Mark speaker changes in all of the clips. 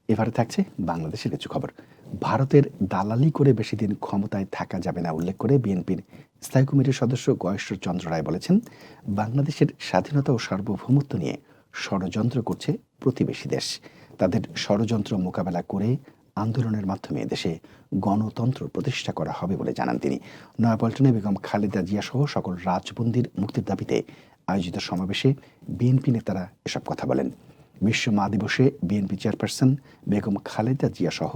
Speaker 1: এবারে থাকছে বাংলাদেশের কিছু খবর। ভারতের দালালি করে বেশি দিন ক্ষমতায় থাকা যাবে না উল্লেখ করে বিএনপির স্থায়ী কমিটির সদস্য গয়েশ্বর চন্দ্র রায় বলেছেন, বাংলাদেশের স্বাধীনতা ও সার্বভৌমত্ব নিয়ে ষড়যন্ত্র করছে প্রতিবেশী দেশ। তাদের ষড়যন্ত্র মোকাবেলা করে আন্দোলনের মাধ্যমে দেশে গণতন্ত্র প্রতিষ্ঠা করা হবে বলে জানান তিনি। নয়াপল্টনে বেগম খালেদা জিয়া সহ সকল রাজবন্দীর মুক্তির দাবিতে আয়োজিত সমাবেশে বিএনপি নেতারা এসব কথা বলেন। বিশ্ব মা দিবসে বিএনপি চেয়ারপারসন বেগম খালেদা জিয়া সহ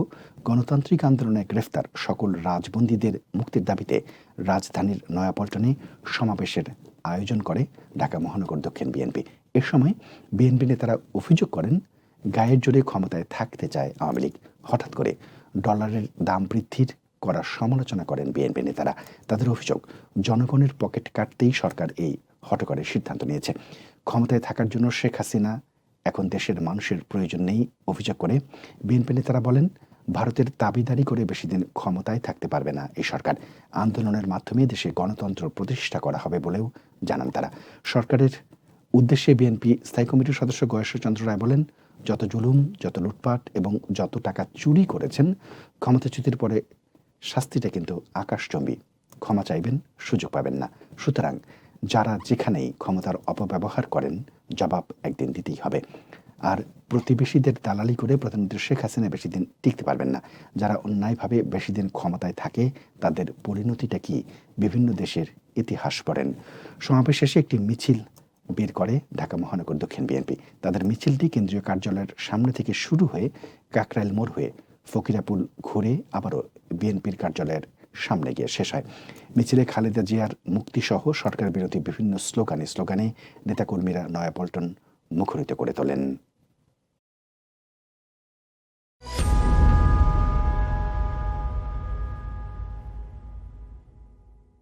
Speaker 1: গণতান্ত্রিক আন্দোলনে গ্রেফতার সকল রাজবন্দীদের মুক্তির দাবিতে রাজধানীর নয়াপল্টনে সমাবেশের আয়োজন করে ঢাকা মহানগর দক্ষিণ বিএনপি। এ সময় বিএনপি নেতারা অভিযোগ করেন, গায়ের জোরে ক্ষমতায় থাকতে চায় আওয়ামী লীগ। হঠাৎ করে ডলারের দাম বৃদ্ধির করার সমালোচনা করেন বিএনপি নেতারা। তাদের অভিযোগ, জনগণের পকেট কাটতেই সরকার এই হঠকারের সিদ্ধান্ত নিয়েছে। ক্ষমতায় থাকার জন্য শেখ হাসিনা এখন দেশের মানুষের প্রয়োজন নেই অভিযোগ করে বিএনপি নেতারা বলেন, ভারতের দাবিদারি করে বেশি দিন ক্ষমতায় থাকতে পারবে না এই সরকার। আন্দোলনের মাধ্যমে দেশে গণতন্ত্র প্রতিষ্ঠা করা হবে বলেও জানান তারা। সরকারের উদ্দেশ্যে বিএনপি স্থায়ী কমিটির সদস্য গয়েশ্বর চন্দ্র রায় বলেন, যত জুলুম, যত লুটপাট এবং যত টাকা চুরি করেছেন, ক্ষমতাচ্যুতির পরে শাস্তিটা কিন্তু আকাশচম্বী। ক্ষমা চাইবেন, সুযোগ পাবেন না। সুতরাং যারা যেখানেই ক্ষমতার অপব্যবহার করেন, জবাব একদিন দিতেই হবে। আর প্রতিবেশীদের দালালি করে প্রধানমন্ত্রী শেখ হাসিনা বেশি দিন টিকতে পারবেন না। যারা অন্যায়ভাবে বেশি দিন ক্ষমতায় থাকে, তাদের পরিণতিটা কি বিভিন্ন দেশের ইতিহাস পড়েন। সমাবেশ শেষে একটি মিছিল বের করে ঢাকা মহানগর দক্ষিণ বিএনপি। তাদের মিছিলটি কেন্দ্রীয় কার্যালয়ের সামনে থেকে শুরু হয়ে কাকরাইল মোড় হয়ে ফকিরাপুল ঘুরে আবারও বিএনপির কার্যালয়ের সামনে গিয়ে শেষ হয়। মিছিলে খালেদা জিয়ার মুক্তিসহ সরকার বিরোধী বিভিন্ন স্লোগানে নেতাকর্মীরা নয়াপল্টন মুখরিত করে তোলেন।